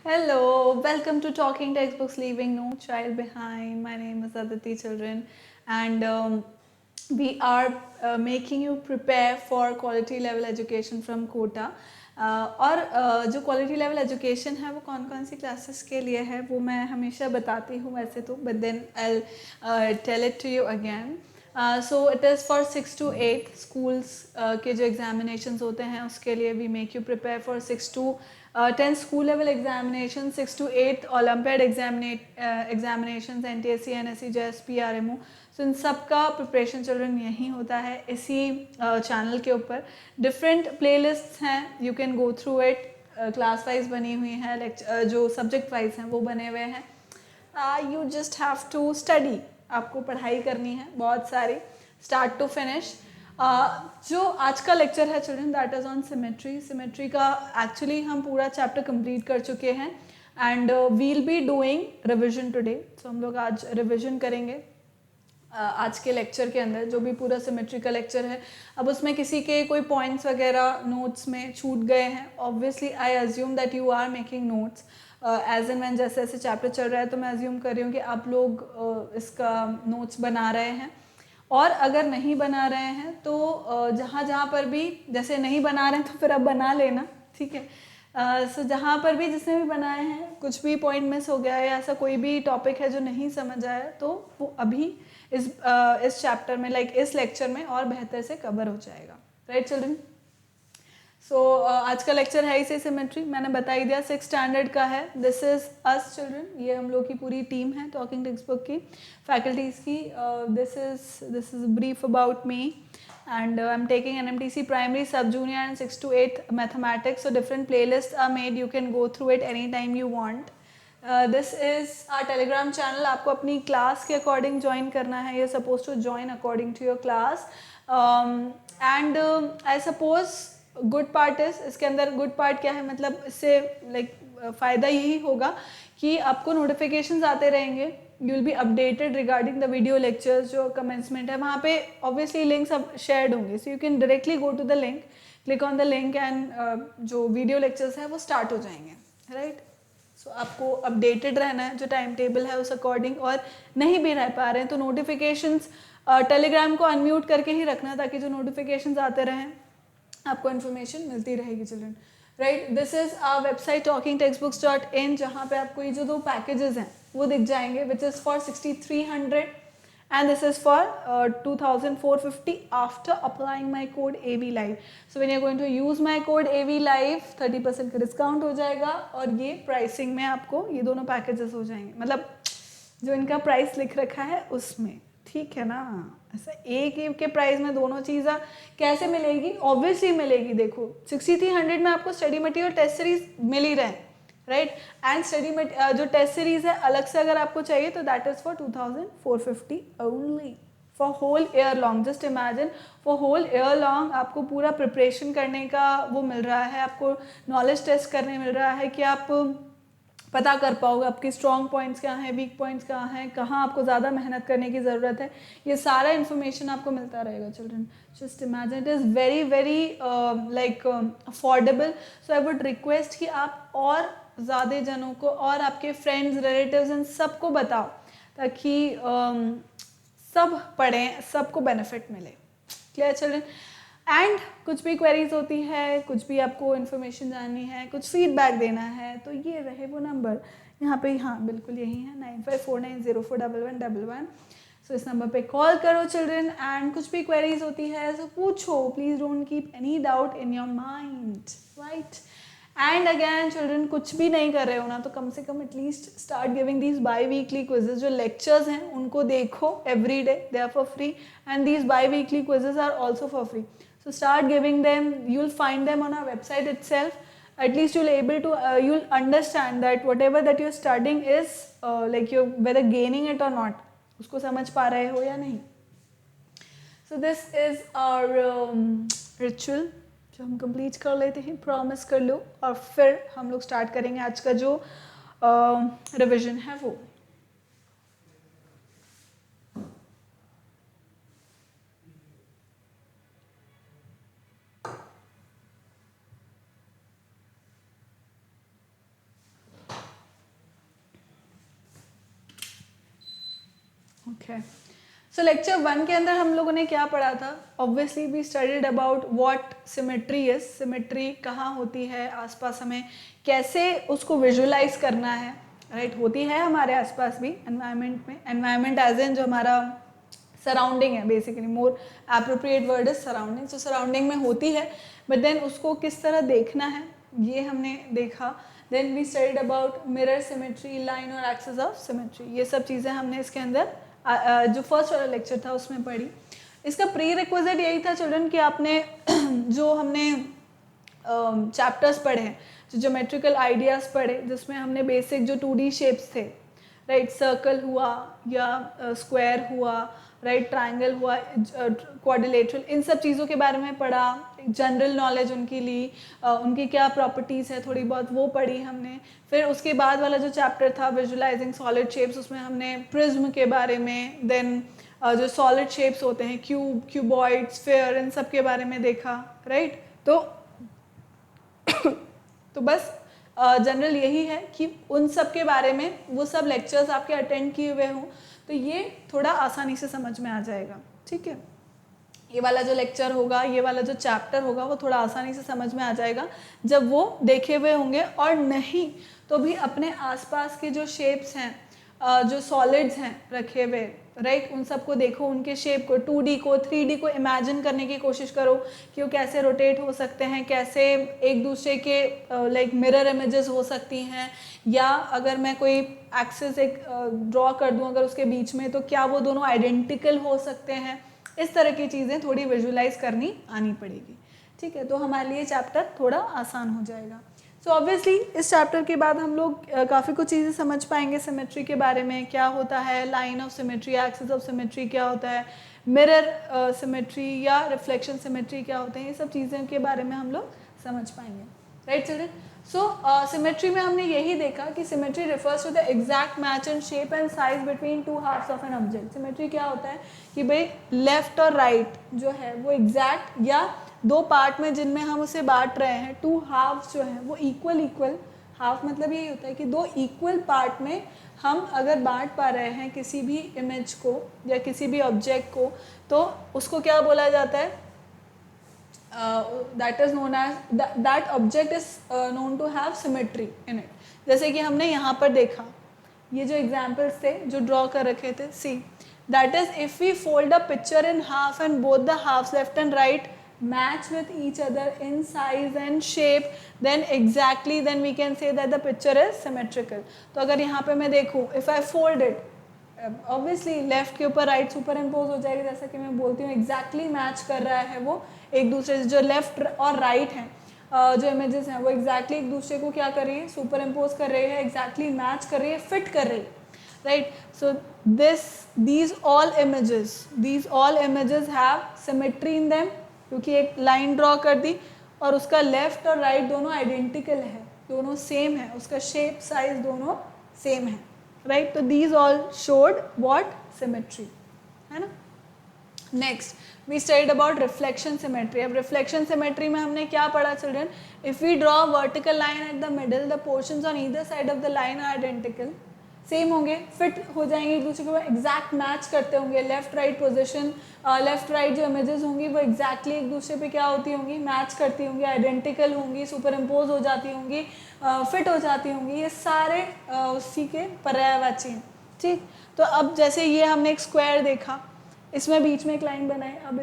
Hello, welcome to Talking Textbooks Leaving No Child Behind. My name is Aditi Children, and we are making you prepare for quality level education from Kota. और जो quality level education है वो कौन कौन सी classes के लिए है वो मैं हमेशा बताती हूँ वैसे तो, but then I tell it to you again. So it is for 6 to 8 schools के जो एग्जामिनेशंस होते हैं उसके लिए we make you prepare for 6 to 10 school level examination, 6 to 8 Olympiad examination, NTSC, NSC, JS, PRMO. So इन सब का preparation children यहीं होता है इसी चैनल के ऊपर. डिफरेंट प्लेलिस्ट्स हैं, you can go through it. Class wise बनी हुई हैं, लेक्चर जो सब्जेक्ट वाइज हैं वो बने हुए हैं. You just have to study. आपको पढ़ाई करनी है बहुत सारी, स्टार्ट टू फिनिश. जो आज का लेक्चर है children that is on symmetry. Symmetry का एक्चुअली हम पूरा चैप्टर कंप्लीट कर चुके हैं and we'll be doing revision today. So हम लोग आज रिविजन करेंगे आज के लेक्चर के अंदर जो भी पूरा सिमेट्री का लेक्चर है. अब उसमें किसी के कोई पॉइंट्स वगैरह नोट्स में छूट गए हैं, obviously I assume that you are making notes as and when जैसे जैसे चैप्टर चल रहा है. तो मैं अज्यूम कर रही हूँ कि आप लोग इसका नोट्स बना रहे हैं. और अगर नहीं बना रहे हैं तो जहाँ जहाँ पर भी जैसे नहीं बना रहे हैं तो फिर आप बना लेना, ठीक है. सो जहाँ पर भी जिसने भी बनाए हैं कुछ भी पॉइंट मिस हो गया है या ऐसा कोई भी टॉपिक है जो नहीं समझ आया तो वो अभी इस चैप्टर में इस लेक्चर में और बेहतर से कवर हो जाएगा. Right children. सो आज का लेक्चर है इसे सिमेट्री. मैंने बता ही दिया 6 स्टैंडर्ड का है. This is us children. ये हम लोग की पूरी टीम है टॉकिंग टेक्स्ट बुक की फैकल्टीज़ की. This is brief about me and I'm taking NMTC primary, sub junior and 6 to 8 mathematics. So different playlists are made, you can go through it anytime you want. This is our telegram channel. आपको अपनी class के according join करना है. you're supposed to join according to your class. And I suppose good part is, इसके अंदर good part क्या है, मतलब इससे फ़ायदा यही होगा कि आपको नोटिफिकेशंस आते रहेंगे. You will be updated regarding the video lectures. जो कमेंसमेंट है वहाँ पे ऑब्वियसली लिंक्स अब शेयर्ड होंगे. So you can directly go to the link, click on the link and जो वीडियो लेक्चर्स है वो स्टार्ट हो जाएंगे. राइट. सो आपको अपडेटेड रहना है जो टाइम टेबल है उस अकॉर्डिंग. और नहीं भी रह पा रहे हैं तो नोटिफिकेशंस टेलीग्राम को अनम्यूट करके ही रखना ताकि जो नोटिफिकेशंस आते रहें आपको इन्फॉर्मेशन मिलती रहेगी children. Right. This is our website talkingtextbooks.in जहाँ पे आपको ये जो 2 पैकेजेस हैं वो दिख जाएंगे, which is for 6300 and this is for 2450 after applying my code AV Live. So when you're going to use my code AV Live 30% का डिस्काउंट हो जाएगा और ये प्राइसिंग में आपको ये दोनों पैकेजेस हो जाएंगे, मतलब जो इनका प्राइस लिख रखा है उसमें. ठीक है ना. ऐसा एक ही के प्राइस में दोनों चीज़ें कैसे मिलेगी? ऑब्वियसली मिलेगी. देखो 6300 में आपको स्टडी मटेरियल टेस्ट सीरीज मिल ही रहे हैं. राइट. एंड स्टडी जो टेस्ट सीरीज है अलग से अगर आपको चाहिए तो that is for 2450 only for whole year long. Just imagine for whole year long आपको पूरा प्रिपरेशन करने का वो मिल रहा है, आपको नॉलेज टेस्ट करने मिल रहा है कि आप पता कर पाओगे आपके स्ट्रॉन्ग पॉइंट्स क्या हैं, वीक पॉइंट्स कहाँ हैं, कहाँ आपको ज़्यादा मेहनत करने की ज़रूरत है. ये सारा इन्फॉर्मेशन आपको मिलता रहेगा children. Just imagine it is very very affordable. So I would request कि आप और ज़्यादा जनों को और आपके फ्रेंड्स रिलेटिव्स इन सबको बताओ ताकि सब पढ़ें, सबको बेनिफिट मिले. Clear children. एंड कुछ भी क्वेरीज होती है, कुछ भी आपको इन्फॉर्मेशन जाननी है, कुछ फीडबैक देना है तो ये रहे वो नंबर यहाँ पे. हाँ बिल्कुल यही है 9549041111. सो इस नंबर पे कॉल करो चिल्ड्रन. एंड कुछ भी क्वेरीज होती है तो पूछो. Please don't keep any doubt in your mind. Right. And again children कुछ भी नहीं कर रहे हो ना तो कम से कम at least start giving these biweekly quizzes. जो लेक्चर्स हैं उनको देखो every day, they are for free and these biweekly quizzes are also for free. So start giving them. You'll find them on our website itself. At least you'll understand that whatever that you're studying is you're whether gaining it or not. उसको समझ पा रहे हो या नहीं. So this is our ritual जो हम complete कर लेते हैं. Promise कर लो और फिर हम लोग start करेंगे आज का जो revision है वो. ओके, सो लेक्चर 1 के अंदर हम लोगों ने क्या पढ़ा था? Obviously we studied about what symmetry is, symmetry कहाँ होती है आसपास, हमें कैसे उसको विजुलाइज करना है, राइट? होती है हमारे आसपास भी, एनवायरनमेंट में, एनवायरनमेंट एज इन जो हमारा सराउंडिंग है, basically more appropriate word is surrounding, so surrounding में होती है, बट देन उसको किस तरह देखना है ये हमने देखा. Then we studied about mirror symmetry, line और एक्सिस ऑफ सिमेट्री, ये सब चीज़ें हमने इसके अंदर जो फर्स्ट वाला लेक्चर था उसमें पढ़ी. इसका प्री रिक्विजिट यही था चिल्ड्रन कि आपने जो हमने चैप्टर्स पढ़े हैं, जो ज्योमेट्रिकल आइडियाज़ पढ़े, जिसमें हमने बेसिक जो 2D शेप्स थे, राइट, सर्कल हुआ या स्क्वायर हुआ, राइट, ट्राइंगल हुआ, क्वाड्रिलेटरल, इन सब चीज़ों के बारे में पढ़ा, जनरल नॉलेज उनकी ली, उनकी क्या प्रॉपर्टीज़ है थोड़ी बहुत वो पढ़ी हमने. फिर उसके बाद वाला जो चैप्टर था विजुलाइजिंग सॉलिड शेप्स, उसमें हमने प्रिज्म के बारे में, देन जो सॉलिड शेप्स होते हैं, क्यूब, क्यूबॉइड, स्फीयर, इन सब के बारे में देखा, राइट. तो बस जनरल यही है कि उन सब के बारे में वो सब लेक्चर्स आपके अटेंड किए हुए हों तो ये थोड़ा आसानी से समझ में आ जाएगा. ठीक है, ये वाला जो लेक्चर होगा, ये वाला जो चैप्टर होगा, वो थोड़ा आसानी से समझ में आ जाएगा जब वो देखे हुए होंगे. और नहीं तो भी अपने आसपास के जो शेप्स हैं, जो सॉलिड्स हैं रखे हुए, राइट, उन सबको देखो, उनके शेप को, 2D को, 3D को इमेजिन करने की कोशिश करो कि वो कैसे रोटेट हो सकते हैं, कैसे एक दूसरे के लाइक मिरर इमेजेस हो सकती हैं, या अगर मैं कोई एक्सिस एक ड्रॉ कर दूं अगर उसके बीच में, तो क्या वो दोनों आइडेंटिकल हो सकते हैं. इस तरह की चीज़ें थोड़ी विजुलाइज करनी आनी पड़ेगी. ठीक है, तो हमारे लिए चैप्टर थोड़ा आसान हो जाएगा. सो ऑब्वियसली इस चैप्टर के बाद हम लोग काफ़ी कुछ चीज़ें समझ पाएंगे सिमेट्री के बारे में, क्या होता है line of symmetry, axis of symmetry क्या होता है, मिरर सिमेट्री या रिफ्लेक्शन सिमेट्री क्या होते हैं, ये सब चीज़ें के बारे में हम लोग समझ पाएंगे. राइट चिल्ड्रन, सो सिमेट्री में हमने यही देखा कि symmetry refers to the exact match in shape and size between two halves of an object. Symmetry क्या होता है कि भाई लेफ्ट और राइट जो है वो एग्जैक्ट या दो पार्ट में जिनमें हम उसे बांट रहे हैं, टू हाफ्स जो हैं वो इक्वल, हाफ मतलब यही होता है कि दो इक्वल पार्ट में हम अगर बांट पा रहे हैं किसी भी इमेज को या किसी भी ऑब्जेक्ट को, तो उसको क्या बोला जाता है, that is known as, that object is known to have symmetry in it. जैसे कि हमने यहाँ पर देखा, ये जो एग्जाम्पल्स थे जो ड्रॉ कर रखे थे, see that is if we fold a picture in half and both the halves left and right match with each other in size and shape, then we can say that the picture is symmetrical. तो अगर यहाँ पे मैं देखूँ, if I fold it, obviously left के ऊपर right super impose हो जाएगी, जैसा कि मैं बोलती हूँ exactly मैच कर रहा है वो एक दूसरे से, जो लेफ्ट और राइट हैं जो इमेजेस हैं वो exactly एक दूसरे को क्या कर रही है, सुपर इम्पोज कर रही है, exactly मैच कर रही है, फिट कर रही है. Right, so these all images have symmetry in them, क्योंकि एक लाइन ड्रॉ कर दी और उसका लेफ्ट और राइट दोनों आइडेंटिकल है, दोनों सेम है, उसका शेप साइज दोनों सेम है. राइट, तो these all showed what, symmetry, है ना. Next we studied about reflection symmetry. अब रिफ्लेक्शन सिमेट्री में हमने क्या पढ़ा children, if we draw vertical line at the middle, the portions on either side of the line are identical, same होंगे, fit हो जाएंगे एक दूसरे को, एग्जैक्ट मैच करते होंगे, left right position, left right जो इमेजेस होंगी वो एग्जैक्टली एक दूसरे पे क्या होती होंगी, मैच करती होंगी, आइडेंटिकल होंगी, सुपर इम्पोज हो जाती होंगी, फिट हो जाती होंगी, ये सारे उसी के पर्यायवाची हैं. ठीक, तो अब जैसे ये हमने एक स्क्वायर देखा, इसमें बीच में एक लाइन बनाई, अब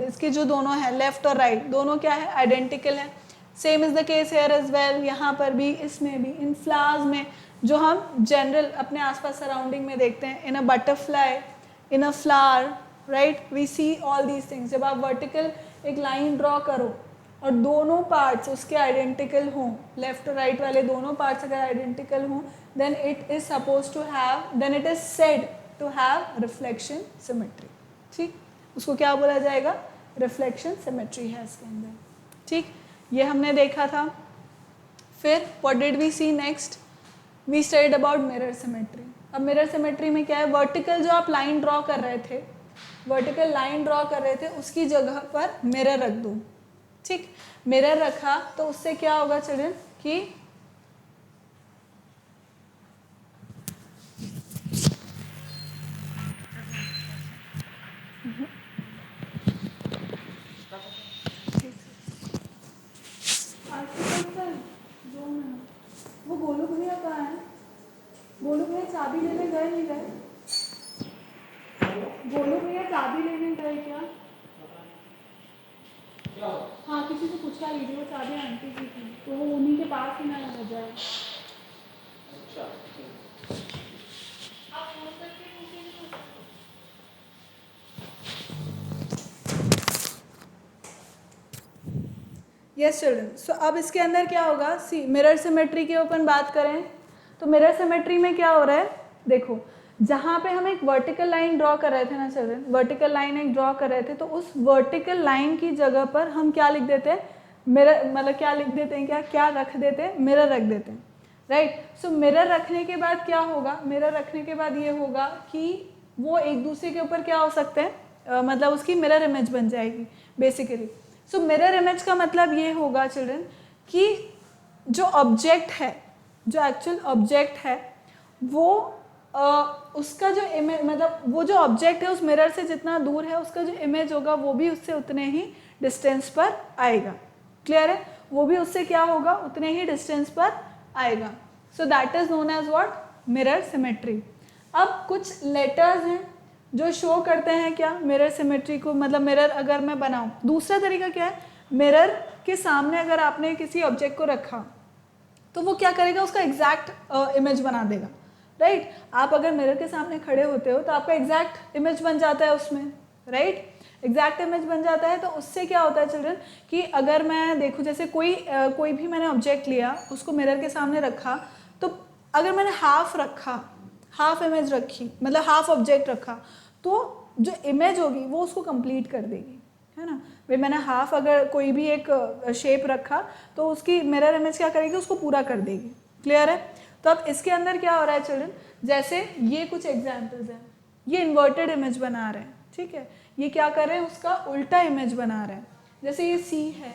इसके जो दोनों हैं लेफ्ट और राइट दोनों क्या है, आइडेंटिकल है. Same is the case here as well, यहाँ पर भी, इसमें भी, इन फ्लावर्स में जो हम जनरल अपने आसपास सराउंडिंग में देखते हैं, in a butterfly, in a flower, right, we see all these things. जब आप वर्टिकल एक लाइन ड्रॉ करो और दोनों पार्ट्स उसके आइडेंटिकल हों, लेफ्ट और राइट वाले दोनों पार्ट्स अगर आइडेंटिकल हों, then it is suppose to have, then it is said to have reflection symmetry. ठीक, उसको क्या बोला जाएगा, रिफ्लेक्शन सिमेट्री है इसके अंदर. ठीक, ये हमने देखा था. फिर what did we see next, we studied about mirror symmetry. अब मिरर सिमेट्री में क्या है, वर्टिकल जो आप लाइन ड्रॉ कर रहे थे, वर्टिकल लाइन ड्रॉ कर रहे थे उसकी जगह पर मिरर रख दो. ठीक, मिरर रखा तो उससे क्या होगा चिल्ड्रन कि वो गोलू भैया कहाँ है? गोलू भैया चाबी लेने गए नहीं गए? गोलू भैया चाबी लेने गए क्या? हाँ किसी से पूछा लीजिए, वो चाबी आंटी की थी तो वो उन्हीं के पास ही ना रह जाए। अच्छा आप फोन करके पूछिए। यस चिल्ड्रन, सो अब इसके अंदर क्या होगा, सी मिरर सिमेट्री की अपन बात करें तो मिरर सिमेट्री में क्या हो रहा है, देखो जहाँ पे हम एक वर्टिकल लाइन ड्रॉ कर रहे थे ना चिल्ड्रन, वर्टिकल लाइन एक ड्रॉ कर रहे थे तो उस वर्टिकल लाइन की जगह पर हम क्या लिख देते हैं, मिरर, मतलब क्या लिख देते हैं, क्या क्या रख देते हैं, मिरर रख देते हैं, राइट। सो मिरर रखने के बाद क्या होगा, मिरर रखने के बाद ये होगा कि वो एक दूसरे के ऊपर क्या हो सकते हैं, मतलब उसकी मिरर इमेज बन जाएगी बेसिकली। सो मिरर इमेज का मतलब ये होगा चिल्ड्रन कि जो ऑब्जेक्ट है, जो एक्चुअल ऑब्जेक्ट है वो उसका जो इमेज, मतलब वो जो ऑब्जेक्ट है उस मिरर से जितना दूर है उसका जो इमेज होगा वो भी उससे उतने ही डिस्टेंस पर आएगा। क्लियर है, वो भी उससे क्या होगा, उतने ही डिस्टेंस पर आएगा। So that is known as what, mirror symmetry. अब कुछ लेटर्स हैं जो शो करते हैं क्या, मिरर सिमेट्री को, मतलब मिरर अगर मैं बनाऊं, दूसरा तरीका क्या है, मिरर के सामने अगर आपने किसी ऑब्जेक्ट को रखा तो वो क्या करेगा, उसका एग्जैक्ट इमेज बना देगा, राइट। आप अगर मिरर के सामने खड़े होते हो तो आपका एग्जैक्ट इमेज बन जाता है उसमें, राइट, एग्जैक्ट इमेज बन जाता है। तो उससे क्या होता है चिल्ड्रन कि अगर मैं देखूँ, जैसे कोई भी मैंने ऑब्जेक्ट लिया, उसको मिरर के सामने रखा, तो अगर मैंने हाफ रखा, हाफ इमेज रखी, मतलब हाफ ऑब्जेक्ट रखा, तो जो इमेज होगी वो उसको कंप्लीट कर देगी, है ना। भाई मैंने हाफ अगर कोई भी एक शेप रखा तो उसकी मिरर इमेज क्या करेगी, उसको पूरा कर देगी। क्लियर है। तो अब इसके अंदर क्या हो रहा है चिल्ड्रन, जैसे ये कुछ एग्जाम्पल्स हैं, ये इन्वर्टेड इमेज बना रहे हैं, ठीक है, ये क्या कर रहे हैं, उसका उल्टा इमेज बना रहे हैं। जैसे ये सी है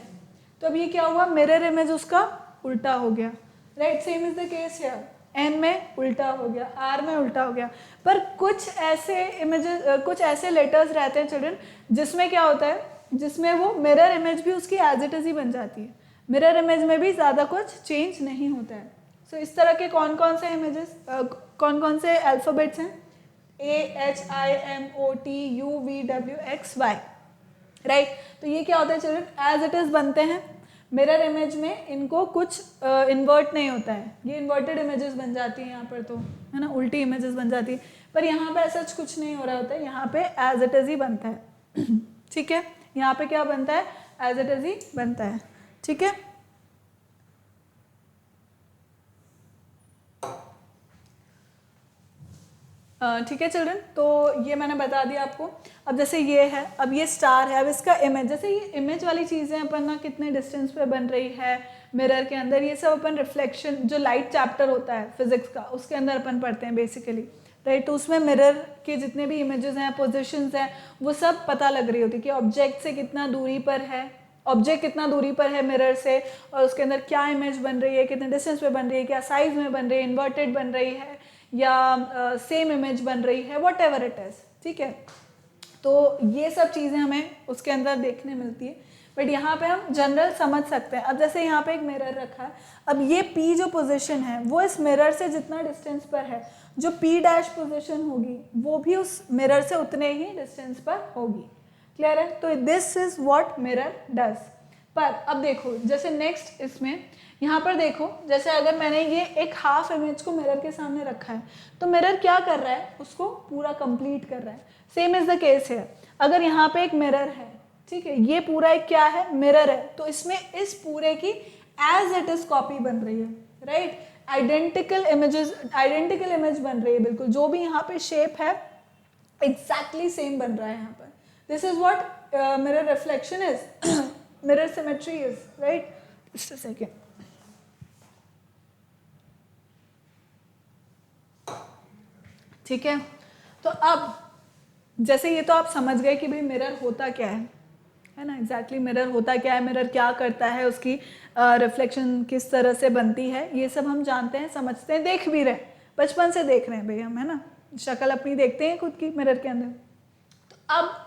तो अब ये क्या हुआ, मिरर इमेज उसका उल्टा हो गया, right. Same is the case here, N में उल्टा हो गया, आर में उल्टा हो गया। पर कुछ ऐसे इमेजेस, कुछ ऐसे लेटर्स रहते हैं चिल्ड्रन जिसमें क्या होता है, जिसमें वो मिरर इमेज भी उसकी एज इट इज ही बन जाती है, मिरर इमेज में भी ज़्यादा कुछ चेंज नहीं होता है। सो इस तरह के कौन कौन से इमेजेस, कौन कौन से अल्फ़ाबेट्स हैं, AHIMOTUVWXY, राइट। तो ये क्या होता है चिल्ड्रन, एज इट इज बनते हैं, मिरर इमेज में इनको कुछ इन्वर्ट नहीं होता है, ये इन्वर्टेड इमेजेस बन जाती हैं यहाँ पर, तो है ना, उल्टी इमेजेस बन जाती है। पर यहाँ पे ऐसा कुछ नहीं हो रहा होता है, यहाँ पे एज इट इज ही बनता है ठीक है, यहाँ पे क्या बनता है, एज इट इज ही बनता है, ठीक है। ठीक है चिल्ड्रन, तो ये मैंने बता दिया आपको। अब जैसे ये है, अब ये स्टार है, अब इसका इमेज, जैसे ये इमेज वाली चीज़ें अपन ना कितने डिस्टेंस पे बन रही है मिरर के अंदर, ये सब अपन रिफ्लेक्शन, जो लाइट चैप्टर होता है फिजिक्स का, उसके अंदर अपन पढ़ते हैं बेसिकली, राइट। तो उसमें मिरर के जितने भी इमेजेस हैं, पोजिशंस हैं, वो सब पता लग रही होती है कि ऑब्जेक्ट से कितना दूरी पर है, ऑब्जेक्ट कितना दूरी पर है मिरर से, और उसके अंदर क्या इमेज बन रही है, कितने डिस्टेंस पे बन रही है, क्या साइज में बन रही है, इन्वर्टेड बन रही है या सेम इमेज बन रही है, वॉट एवर इट इज़, ठीक है। तो ये सब चीज़ें हमें उसके अंदर देखने मिलती है, बट यहाँ पे हम जनरल समझ सकते हैं। अब जैसे यहाँ पे एक मिरर रखा है, अब ये P जो पोजीशन है वो इस मिरर से जितना डिस्टेंस पर है, जो P डैश पोजीशन होगी वो भी उस मिरर से उतने ही डिस्टेंस पर होगी। क्लियर है। तो this is what mirror does. पर अब देखो, जैसे नेक्स्ट इसमें यहाँ पर देखो, जैसे अगर मैंने ये एक हाफ इमेज को मिरर के सामने रखा है तो मिरर क्या कर रहा है, उसको पूरा कंप्लीट कर रहा है। सेम इज द केस है, अगर यहाँ पे एक मिरर है, ठीक है, ये पूरा एक क्या है, मिरर है, तो इसमें इस पूरे की एज इट इज कॉपी बन रही है, right. Identical images, identical image बन रही है, बिल्कुल जो भी यहाँ पे शेप है एग्जैक्टली सेम बन रहा है यहाँ पर। This is what mirror reflection is, mirror symmetry is, right. Just a second. ठीक है, तो अब जैसे ये तो आप समझ गए कि भाई मिरर होता क्या है ना, एग्जैक्टली मिरर होता क्या है, मिरर क्या करता है, उसकी रिफ्लेक्शन किस तरह से बनती है, ये सब हम जानते हैं, समझते हैं, देख भी रहे हैं, बचपन से देख रहे हैं भाई हम, है ना, शक्ल अपनी देखते हैं खुद की मिरर के अंदर। तो अब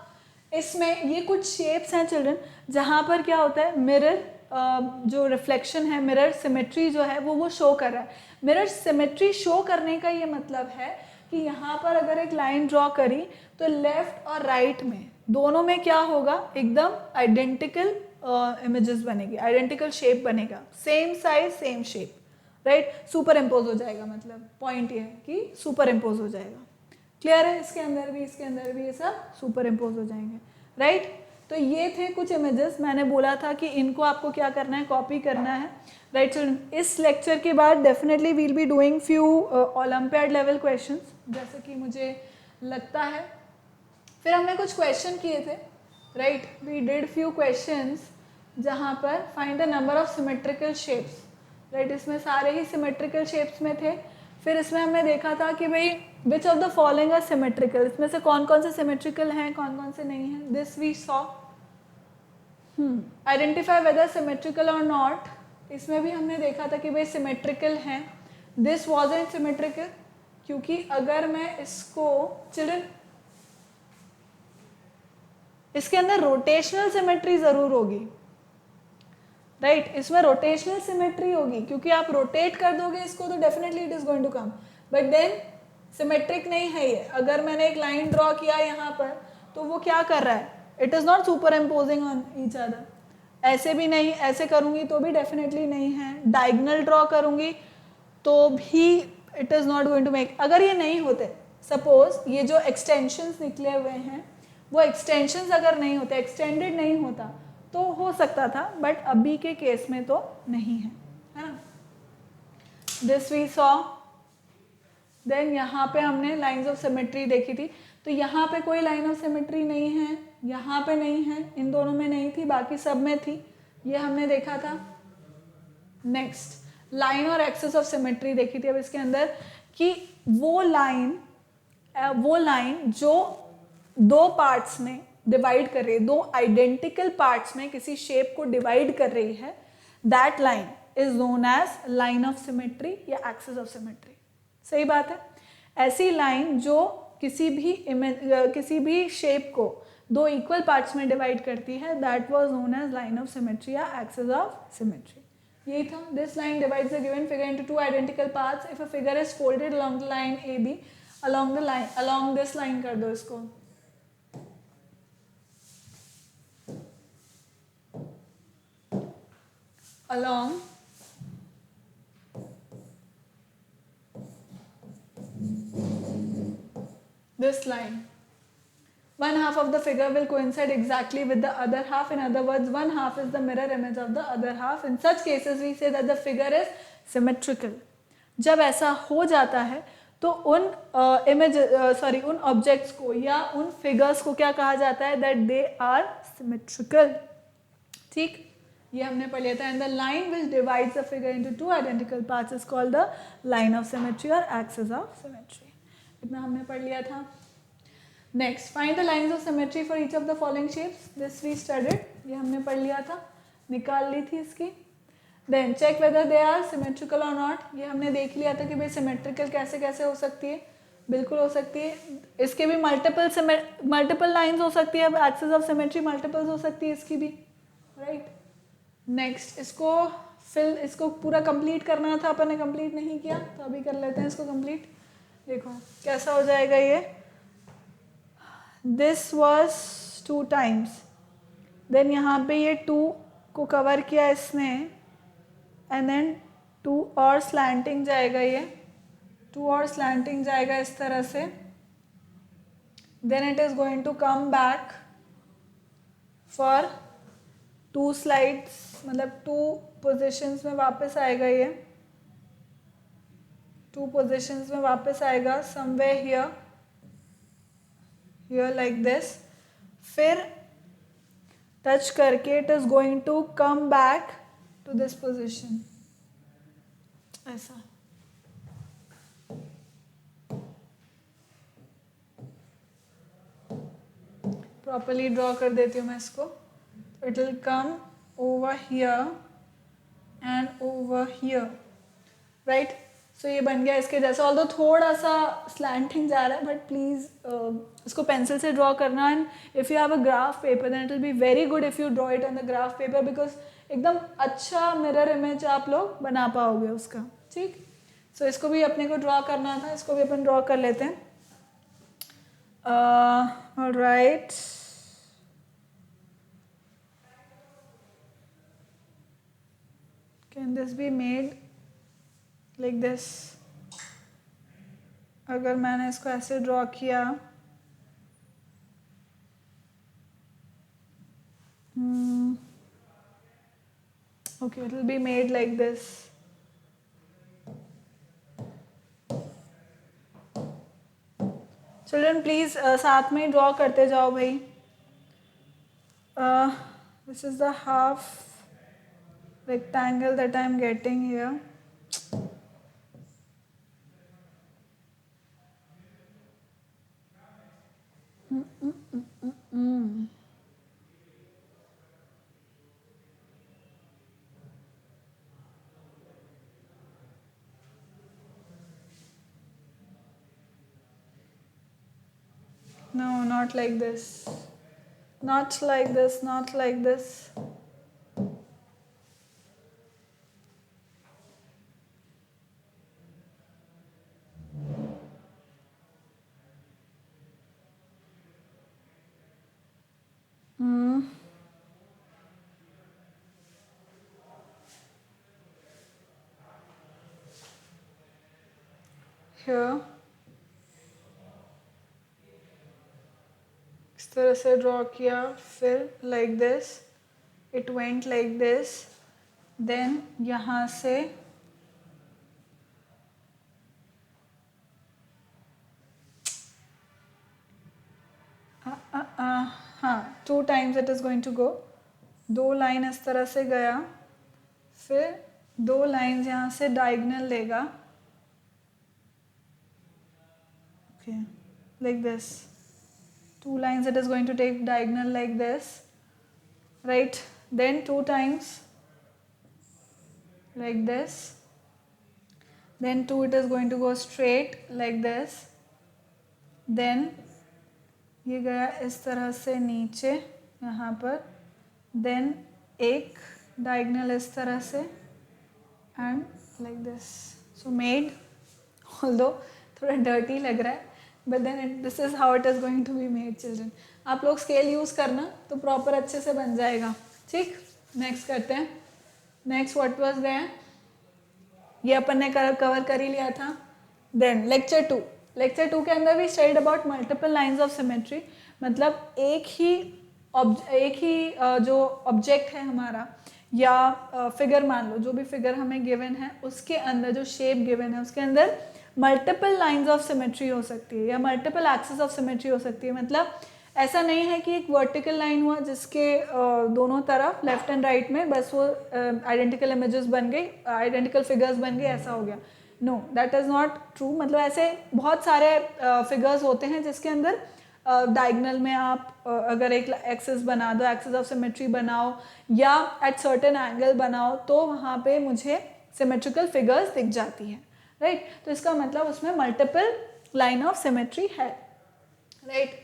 इसमें ये कुछ शेप्स हैं चिल्ड्रन, जहाँ पर क्या होता है, मिरर जो रिफ्लेक्शन है, मिरर सिमेट्री जो है वो शो कर रहा है। मिरर सिमेट्री शो करने का ये मतलब है कि यहाँ पर अगर एक लाइन ड्रॉ करी तो लेफ्ट और राइट में दोनों में क्या होगा, एकदम आइडेंटिकल इमेजेस बनेगी, आइडेंटिकल शेप बनेगा, same size same shape, right, super impose हो जाएगा। मतलब पॉइंट ये है कि सुपर इम्पोज हो जाएगा। क्लियर है? इसके अंदर भी ये सब सुपर इम्पोज हो जाएंगे, राइट। तो ये थे कुछ इमेजेस, मैंने बोला था कि इनको आपको क्या करना है, कॉपी करना है, राइट। इस लेक्चर के बाद definitely will be doing few Olympiad level questions, जैसे कि मुझे लगता है। फिर हमने कुछ क्वेश्चन किए थे, right, we did few questions जहाँ पर find the number of symmetrical shapes, right, इसमें सारे ही सिमेट्रिकल शेप्स में थे। फिर इसमें हमने देखा था कि भाई which of the following are symmetrical, इसमें से कौन कौन से सिमेट्रिकल हैं, कौन कौन से नहीं हैं, this we saw. Identify whether symmetrical और नॉट, इसमें भी हमने देखा था कि भाई सिमेट्रिकल हैं। दिस वॉजंट सिमेट्रिकल, क्योंकि अगर मैं इसको, चिल्ड्रन इसके अंदर रोटेशनल सिमेट्री जरूर होगी, राइट, इसमें रोटेशनल सिमेट्री होगी, क्योंकि आप रोटेट कर दोगे इसको तो definitely it is going to come, but then symmetric नहीं है ये। अगर मैंने एक लाइन ड्रॉ किया यहाँ पर तो वो क्या कर रहा है, it is not super imposing on each other. ऐसे भी नहीं, ऐसे करूंगी तो भी डेफिनेटली नहीं है, डायगनल ड्रॉ करूंगी तो भी it is not going to make. अगर ये नहीं होते, सपोज ये जो एक्सटेंशंस निकले हुए हैं वो एक्सटेंशंस अगर नहीं होते, एक्सटेंडेड नहीं होता तो हो सकता था, बट अभी के केस में तो नहीं है, है ना। This we saw. देन यहाँ पे हमने लाइंस ऑफ सिमेट्री देखी थी, तो यहाँ पे कोई लाइन ऑफ सिमेट्री नहीं है, यहाँ पे नहीं है, इन दोनों में नहीं थी, बाकी सब में थी, ये हमने देखा था। नेक्स्ट लाइन और एक्सेस ऑफ सिमेट्री देखी थी अब इसके अंदर, कि वो लाइन जो दो पार्ट्स में डिवाइड कर रही है, दो आइडेंटिकल पार्ट्स में किसी शेप को डिवाइड कर रही है, that line is known as line of symmetry या एक्सेस ऑफ सिमेट्री। सही बात है। ऐसी लाइन जो किसी भी शेप को दो इक्वल पार्ट्स में डिवाइड करती है, that was known as line of symmetry या एक्सेस ऑफ सिमेट्री। यही था। This line divides the given figure into two identical parts if a figure is folded along the line A B, along this line कर दो इसको, along this line. One half of the figure will coincide exactly with the other half. In other words, one half is the mirror image of the other half. In such cases, we say that the figure is symmetrical. जब ऐसा हो जाता है तो उन उन objects को या उन फिगर्स को क्या कहा जाता है, that they are symmetrical. ठीक, ये हमने पढ़ लिया था। And the line which divides the figure into two identical parts is called the line of symmetry और एक्सेस ऑफ सिमेट्री। इतना हमने पढ़ लिया था। Next, find the lines of symmetry for each of the following shapes, this we studied, ये हमने पढ़ लिया था, निकाल ली थी इसकी। Then check whether they are symmetrical और नॉट, ये हमने देख लिया था कि भाई सिमेट्रिकल कैसे कैसे हो सकती है, बिल्कुल हो सकती है। इसके भी मल्टीपल लाइन्स हो सकती है, एक्सेस ऑफ सिमेट्री मल्टीपल्स हो सकती है इसकी भी, राइट। नेक्स्ट, इसको पूरा कंप्लीट करना था, अपन ने कंप्लीट नहीं किया तो अभी कर लेते हैं इसको कंप्लीट। देखो कैसा हो जाएगा ये, दिस वाज 2 टाइम्स, देन यहाँ पे ये 2 को कवर किया इसने, एंड देन 2 और स्लैंटिंग जाएगा, ये 2 और स्लैंटिंग जाएगा इस तरह से, then it is going to come back for 2 slides, मतलब 2 पोजिशंस में वापस आएगा, ये 2 पोजिशंस में वापस आएगा, समवेयर हियर लाइक दिस, फिर टच करके it is going to come back to this position, ऐसा। प्रॉपर्ली ड्रॉ कर देती हूँ मैं इसको, it will come over here and over here, right? So ये बन गया इसके जैसा, ऑल्दो थोड़ा सा स्लैंटिंग जा रहा है, बट प्लीज़ इसको पेंसिल से ड्रॉ करना, and if you have a graph paper then it will be very good if you draw it on the graph paper, because एकदम अच्छा मिरर इमेज आप लोग बना पाओगे उसका, ठीक। सो इसको भी अपने को ड्रॉ करना था, इसको भी अपन ड्रॉ कर लेते हैं। Alright, can this be made like this? अगर मैंने इसको ऐसे ड्रॉ किया, okay, it will be made like this. Children please साथ में ही ड्रॉ करते जाओ भाई। This is the half rectangle that I am getting here. No, not like this. Not like this, not like this. Here. इस तरह से draw किया, फिर like this, it went like this, then यहाँ से हाँ 2 times it is going to go, 2 line इस तरह से गया, फिर 2 लाइन्स यहाँ से डायगनल लेगा, okay, like this, 2 lines it is going to take diagonal like this, right, then 2 times like this, then 2 it is going to go straight like this, then ये गया इस तरह से नीचे यहाँ पर, then एक diagonal इस तरह से and like this, so made, although थोड़ा dirty लग रहा है, but then this is how it is going to be made children. आप लोग स्केल यूज़ करना तो प्रॉपर अच्छे से बन जाएगा, ठीक। नेक्स्ट करते हैं। नेक्स्ट व्हाट वाज देयर, ये अपन ने कवर कर ही लिया था। देन लेक्चर 2, लेक्चर 2 के अंदर भी studied about multiple lines of symmetry, मतलब एक ही जो ऑब्जेक्ट है हमारा या फिगर मान लो, जो भी फिगर हमें गिवन है उसके अंदर जो शेप गिवन है उसके अंदर मल्टीपल लाइंस ऑफ सिमेट्री हो सकती है या मल्टीपल एक्सिस ऑफ सिमेट्री हो सकती है। मतलब ऐसा नहीं है कि एक वर्टिकल लाइन हुआ जिसके दोनों तरफ लेफ्ट एंड राइट में बस वो आइडेंटिकल इमेजेस बन गई, आइडेंटिकल फिगर्स बन गए, ऐसा हो गया। No, that is not true. मतलब ऐसे बहुत सारे फिगर्स होते हैं जिसके अंदर डायगनल में आप अगर एक एक्सिस बना दो, एक्सिस ऑफ सिमेट्री बनाओ या एट सर्टेन एंगल बनाओ तो वहाँ पे मुझे सिमेट्रिकल फिगर्स दिख जाती हैं, राइट। तो इसका मतलब उसमें मल्टीपल लाइन ऑफ सिमेट्री है, राइट।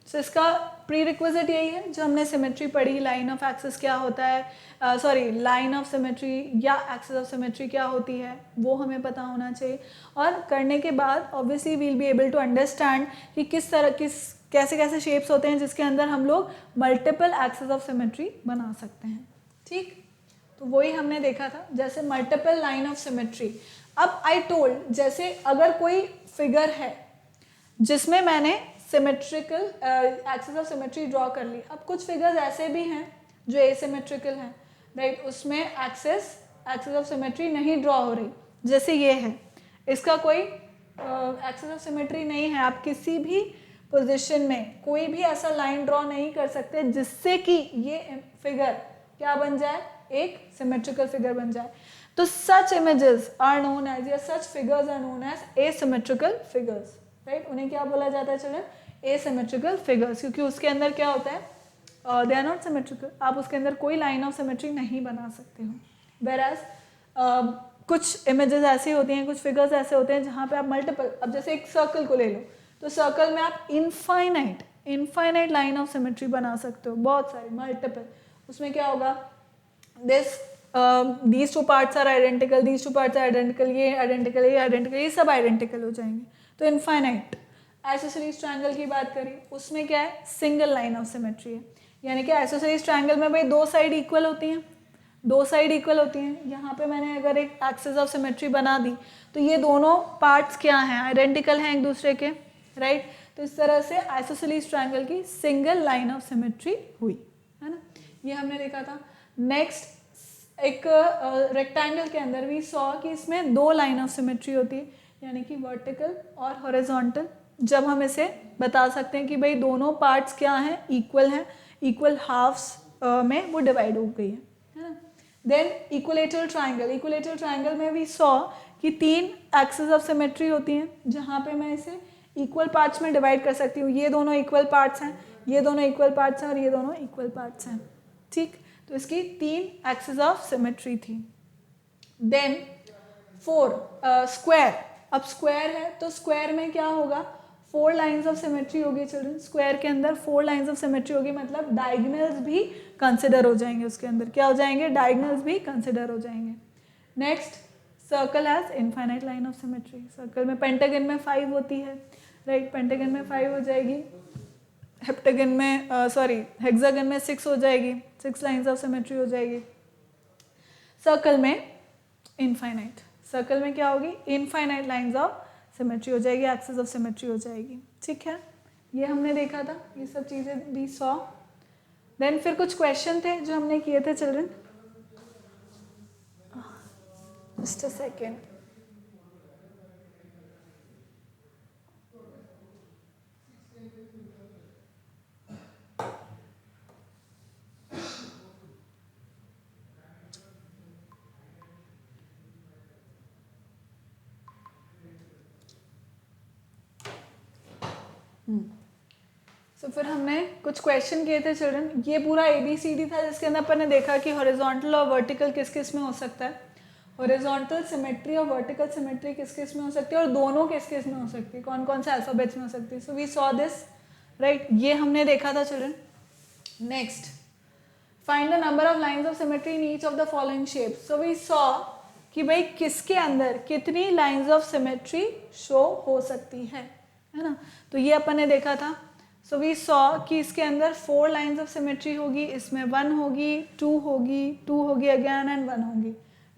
सो इसका प्री रिक्विजिट यही है जो हमने सिमेट्री पढ़ी, लाइन ऑफ एक्सिस क्या होता है, सॉरी लाइन ऑफ सिमेट्री या एक्सिस ऑफ सिमेट्री क्या होती है, वो हमें पता होना चाहिए। और करने के बाद obviously we will be able to understand कि किस तरह कैसे कैसे शेप्स होते हैं जिसके अंदर हम लोग मल्टीपल एक्सिस ऑफ सिमेट्री बना सकते हैं, ठीक। तो वही हमने देखा था, जैसे मल्टीपल लाइन ऑफ सिमेट्री। अब आई टोल्ड, जैसे अगर कोई फिगर है जिसमें मैंने symmetrical axis of symmetry draw कर ली, अब कुछ फिगर्स ऐसे भी हैं जो एसिमेट्रिकल हैं, राइट, उसमें एक्सिस ऑफ सिमेट्री नहीं ड्रॉ हो रही, जैसे ये है, इसका कोई एक्सिस ऑफ सिमेट्री नहीं है। आप किसी भी पोजीशन में कोई भी ऐसा लाइन ड्रॉ नहीं कर सकते जिससे कि ये फिगर क्या बन जाए, एक सिमेट्रिकल फिगर बन जाए। तो such images are known as या such figures are known as asymmetrical figures, right. उन्हें क्या बोला जाता है चिल्ड्रन, एसिमेट्रिकल फिगर्स, क्योंकि उसके अंदर क्या होता है, दे आर नॉट सिमेट्रिकल, आप उसके अंदर कोई लाइन ऑफ सिमेट्री नहीं बना सकते हो। वेराज कुछ इमेजेस ऐसी होती हैं, कुछ फिगर्स ऐसे होते हैं जहाँ पे आप मल्टीपल, अब जैसे एक सर्कल को ले लो, तो सर्कल में आप इनफाइनाइट लाइन ऑफ सिमेट्री बना सकते हो, बहुत सारी, मल्टीपल। उसमें क्या होगा, these two parts are identical, these two parts are identical, ये आइडेंटिकल, ये आइडेंटिकल, ये सब आइडेंटिकल हो जाएंगे, तो इनफाइनाइट। आइसोसेलेस ट्रायंगल की बात करें, उसमें क्या है, सिंगल लाइन ऑफ सिमेट्री है, यानी कि आइसोसेलेस ट्रायंगल में भाई दो साइड इक्वल होती हैं, दो साइड इक्वल होती हैं। यहाँ पे मैंने अगर एक एक्सिस ऑफ सिमेट्री बना दी तो ये दोनों पार्ट्स क्या हैं, आइडेंटिकल हैं एक दूसरे के, राइट। तो इस तरह से आइसोसेलेस ट्रायंगल की सिंगल लाइन ऑफ सिमेट्री हुई, है ना, ये हमने देखा था। नेक्स्ट एक रेक्टेंगल के अंदर भी सॉ कि इसमें दो लाइन ऑफ सिमेट्री होती है, यानी कि वर्टिकल और हॉरिजॉन्टल। जब हम इसे बता सकते हैं कि भाई दोनों पार्ट्स क्या हैं, इक्वल हैं, इक्वल हाफ्स में वो डिवाइड हो गई है ना। देन इक्विलेटरल ट्रायंगल में भी सॉ कि तीन एक्सिस ऑफ सिमेट्री होती हैं, जहाँ पे मैं इसे इक्वल पार्ट्स में डिवाइड कर सकती हूँ, ये दोनों इक्वल पार्ट्स हैं, ये दोनों इक्वल पार्ट्स हैं और ये दोनों इक्वल पार्ट्स हैं, ठीक। तो इसकी तीन एक्सिस ऑफ सिमेट्री थी। देन 4 स्क्वायर, अब स्क्वायर है तो स्क्वायर में क्या होगा, 4 लाइंस ऑफ सिमेट्री होगी चिल्ड्रन, स्क्वायर के अंदर 4 लाइंस ऑफ सिमेट्री होगी, मतलब डायगोनल्स भी कंसिडर हो जाएंगे, उसके अंदर क्या हो जाएंगे, डायगोनल्स भी कंसिडर हो जाएंगे। Next circle has infinite line of symmetry, circle में पेंटागन में 5 होती है, राइट, पेंटागन में 5 हो जाएगी, हेप्टागन में हेक्सागन में 6 हो जाएगी, 6 लाइंस ऑफ सिमेट्री हो जाएगी। सर्कल में इनफाइनाइट, सर्कल में क्या होगी, इनफाइनाइट लाइंस ऑफ सिमेट्री हो जाएगी, एक्सिस ऑफ सिमेट्री हो जाएगी, ठीक है। ये हमने देखा था, ये सब चीज़ें भी सॉ। देन फिर कुछ क्वेश्चन थे जो हमने किए थे चिल्ड्रन, जस्ट अ सेकेंड। तो फिर हमने कुछ क्वेश्चन किए थे चिल्ड्रन, ये पूरा ABCD था जिसके अंदर अपन ने देखा कि हॉरिजॉन्टल और वर्टिकल किस किस में हो सकता है, हॉरिजॉन्टल सिमेट्री और वर्टिकल सिमेट्री किस किस में हो सकती है, और दोनों किस किस में हो सकती है, कौन कौन से अल्फाबेट्स में हो सकती है। So we saw this, right, ये हमने देखा था children. Next find the number of lines of symmetry in each of the following shapes. So we saw कि भाई किसके अंदर कितनी लाइंस ऑफ सिमेट्री शो हो सकती है ना, तो ये अपन ने देखा था। सो वी सॉ कि इसके अंदर 4 लाइंस ऑफ सिमेट्री होगी, इसमें 1 होगी, 2 होगी, 2 होगी अगेन एंड 1 होगी,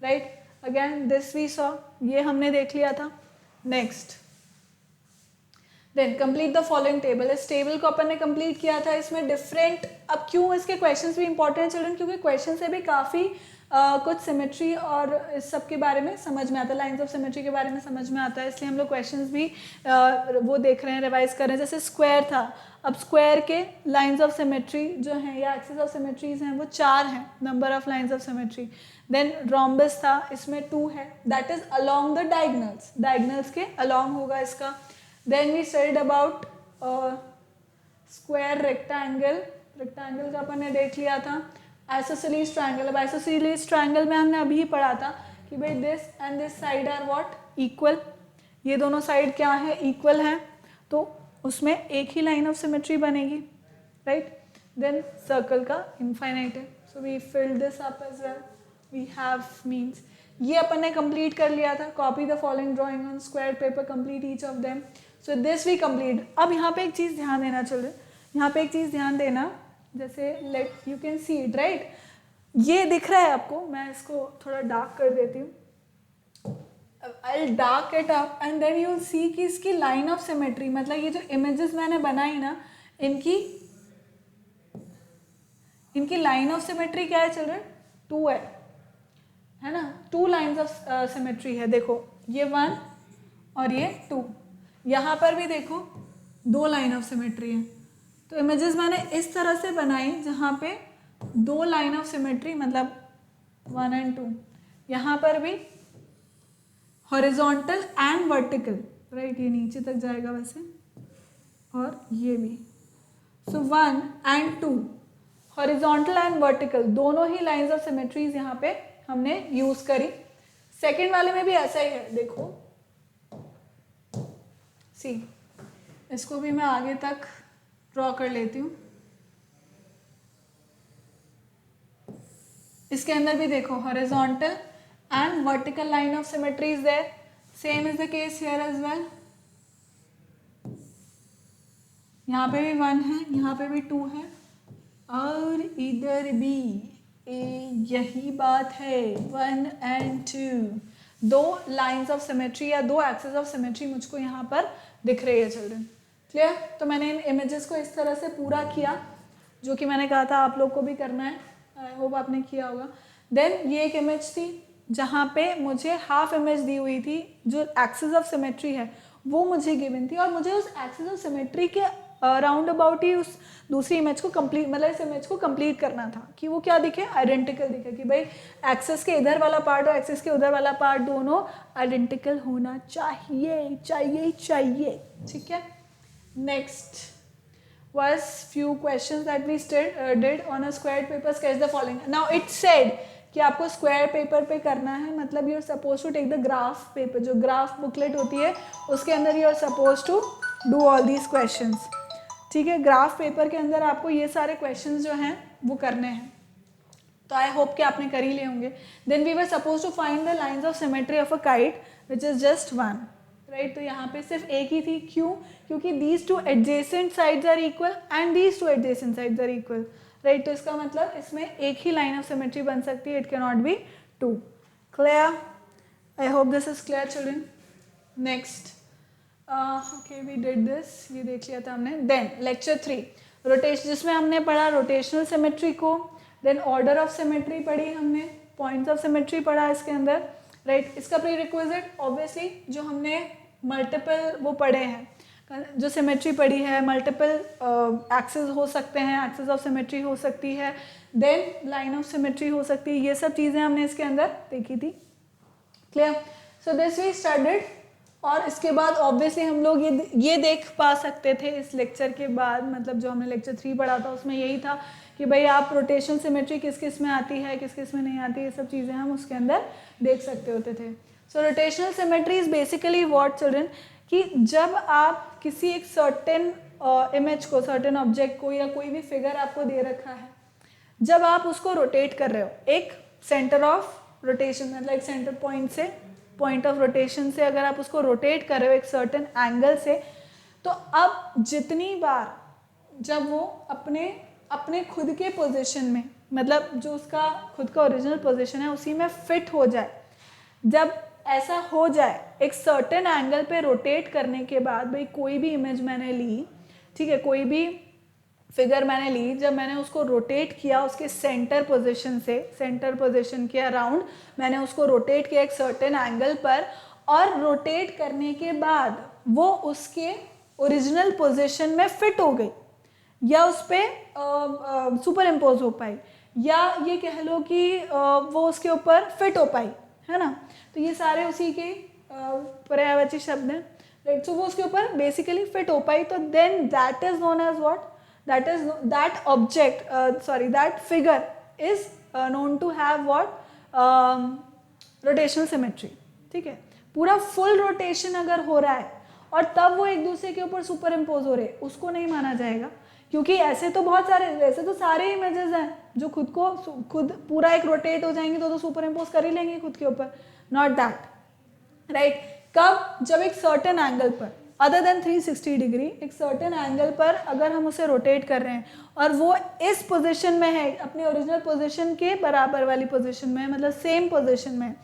right, again this we saw, ये हमने देख लिया था। Next then complete the following table, इस टेबल को अपन ने कंप्लीट किया था, इसमें डिफरेंट, अब क्यों इसके क्वेश्चंस भी इंपॉर्टेंट है चिल्ड्रन, क्योंकि क्वेश्चन से भी काफ़ी कुछ सिमेट्री और इस सब के बारे में समझ में आता है, लाइंस ऑफ सिमेट्री के बारे में समझ में आता है, इसलिए हम लोग क्वेश्चंस भी वो देख रहे हैं, रिवाइज कर रहे हैं। जैसे स्क्वायर था, अब स्क्वायर के लाइंस ऑफ सिमेट्री जो हैं या एक्सिस ऑफ सिमेट्रीज हैं वो 4 हैं, number of lines of symmetry. Then rhombus था, इसमें 2 है, that is along the diagonals, diagonals के अलोंग होगा इसका। Then we studied about square, rectangle, rectangle का अपन ने देख लिया था। आइसोसेलेस ट्रायंगल, अब आइसोसेलेस ट्रायंगल में हमने अभी पढ़ा था कि भाई this and this side are what, equal, ये दोनों साइड क्या है, इक्वल हैं, तो उसमें एक ही लाइन ऑफ सिमेट्री बनेगी, राइट। देन सर्कल का इनफाइनाइट है, so we filled this up as well, we have means, ये अपन ने कंप्लीट कर लिया था। Copy the following drawing on square paper, complete each of them, so this we complete. अब यहाँ पे एक चीज़ ध्यान देना चिल्ड्रन, यहाँ पे एक चीज़ ध्यान देना, जैसे let you can see it, right, ये दिख रहा है आपको, मैं इसको थोड़ा डार्क कर देती हूँ, I will dark it up and then you will see कि इसकी लाइन ऑफ सिमेट्री, मतलब ये जो इमेजेस मैंने बनाई ना, इनकी लाइन ऑफ सिमेट्री क्या है चिल्ड्रन, 2 है ना, 2 लाइन्स ऑफ सिमेट्री है, देखो ये 1 और ये 2, यहाँ पर भी देखो 2 लाइन ऑफ सिमेट्री है। तो इमेजेस मैंने इस तरह से बनाई जहाँ पे 2 लाइन ऑफ सिमेट्री, मतलब 1 and 2, यहाँ पर भी हॉरिजॉन्टल एंड वर्टिकल, राइट, ये नीचे तक जाएगा वैसे, और ये भी, सो 1 and 2 हॉरिजॉन्टल एंड वर्टिकल दोनों ही लाइंस ऑफ सिमेट्रीज यहाँ पे हमने यूज करी। सेकेंड वाले में भी ऐसा ही है, देखो सी, इसको भी मैं आगे तक ड्रॉ कर लेती हूँ। इसके अंदर भी देखो horizontal and vertical line of symmetry is there, same is the case here as well. यहाँ पे भी 1 है, यहाँ पे भी 2 है, और इधर भी यही बात है, 1 and 2। 2 लाइन्स ऑफ सिमेट्री या 2 एक्सेस ऑफ सिमेट्री मुझको यहाँ पर दिख रही है चिल्ड्रन। क्लियर? तो मैंने इन इमेजेस को इस तरह से पूरा किया, जो कि मैंने कहा था आप लोग को भी करना है, आई होप आपने किया होगा। देन ये एक इमेज थी जहाँ पे मुझे हाफ इमेज दी हुई थी, जो एक्सिस ऑफ सिमेट्री है वो मुझे गिवन थी, और मुझे उस एक्सिस ऑफ सिमेट्री के राउंड अबाउट ही उस दूसरी इमेज को कंप्लीट, मतलब इस इमेज को कंप्लीट करना था कि वो क्या दिखे, आइडेंटिकल दिखे, कि भाई एक्सिस के इधर वाला पार्ट और एक्सिस के उधर वाला पार्ट दोनों आइडेंटिकल होना चाहिए चाहिए चाहिए। ठीक है, next was few questions that we did on a squared paper. Sketch the following. Now it said कि आपको स्क्वायर पेपर पे करना है, मतलब you are suppose to take the graph paper, जो ग्राफ बुकलेट होती है उसके अंदर you are suppose to do all these questions. ठीक है, ग्राफ पेपर के अंदर आपको ये सारे क्वेश्चंस जो हैं वो करने हैं, तो आई होप कि आपने कर ही लिए होंगे। Then we were suppose to find the lines of symmetry of a kite which is just 1, right. तो यहाँ पे सिर्फ एक ही थी, क्यों? क्योंकि these 2 adjacent sides are equal and these 2 adjacent sides are equal, right. तो इसका मतलब इसमें एक ही लाइन ऑफ सिमेट्री बन सकती है, it can not be 2। Clear? I hope this is clear children. Next, okay we did this, ये देख लिया था हमने। देन लेक्चर 3 रोटेशन, जिसमें हमने पढ़ा रोटेशनल सिमेट्री को, देन ऑर्डर ऑफ सिमेट्री पढ़ी हमने, पॉइंट्स ऑफ सिमेट्री पढ़ा इसके अंदर, राइट। इसका प्री रिक्विजिट ऑब्वियसली जो हमने मल्टीपल वो पढ़े हैं, जो सिमेट्री पढ़ी है, मल्टीपल एक्सेस हो सकते हैं, एक्सेस ऑफ सिमेट्री हो सकती है, देन लाइन ऑफ सिमेट्री हो सकती है, ये सब चीज़ें हमने इसके अंदर देखी थी। Clear? So this we studied, और इसके बाद ऑब्वियसली हम लोग ये देख पा सकते थे इस लेक्चर के बाद, मतलब जो हमने लेक्चर 3 पढ़ा था उसमें यही था कि भाई आप रोटेशनल सिमेट्री किस किस में आती है, किस किस में नहीं आती, ये सब चीज़ें हम उसके अंदर देख सकते होते थे। So rotational symmetry is basically what children, कि जब आप किसी एक सर्टेन इमेज को, सर्टेन ऑब्जेक्ट को, या कोई भी फिगर आपको दे रखा है, जब आप उसको रोटेट कर रहे हो एक सेंटर ऑफ रोटेशन, मतलब एक सेंटर पॉइंट से, पॉइंट ऑफ रोटेशन से अगर आप उसको रोटेट कर रहे हो एक सर्टेन एंगल से, तो अब जितनी बार जब वो अपने खुद के पोजीशन में, मतलब जो उसका खुद का ओरिजिनल पोजीशन है उसी में फिट हो जाए, जब ऐसा हो जाए एक सर्टेन एंगल पे रोटेट करने के बाद, भाई कोई भी इमेज मैंने ली, ठीक है, कोई भी फिगर मैंने ली, जब मैंने उसको रोटेट किया उसके सेंटर पोजीशन से, सेंटर पोजीशन के अराउंड मैंने उसको रोटेट किया एक सर्टेन एंगल पर, और रोटेट करने के बाद वो उसके ओरिजिनल पोजीशन में फिट हो गई, या उस पर सुपर इम्पोज हो पाई, या ये कह लो कि वो उसके ऊपर फिट हो पाई, है ना। तो ये सारे उसी के पर्यायवाची शब्द हैं, राइट। सो वो उसके ऊपर बेसिकली फिट हो पाई, तो then that is known as what, that object, sorry that figure is known to have what, rotational symmetry. ठीक है, पूरा फुल रोटेशन अगर हो रहा है और तब वो एक दूसरे के ऊपर सुपर इम्पोज हो रहे, उसको नहीं माना जाएगा, क्योंकि ऐसे तो बहुत सारे, वैसे तो सारे इमेजेस हैं जो खुद पूरा एक रोटेट हो जाएंगे तो सुपर इम्पोज कर ही लेंगे खुद के ऊपर, नॉट दैट, राइट। कब? जब एक सर्टेन एंगल पर, अदर देन 360 डिग्री, एक सर्टेन एंगल पर अगर हम उसे रोटेट कर रहे हैं और वो इस पोजीशन में है, अपने ओरिजिनल पोजीशन के बराबर वाली पोजीशन में है, मतलब सेम पोजीशन में,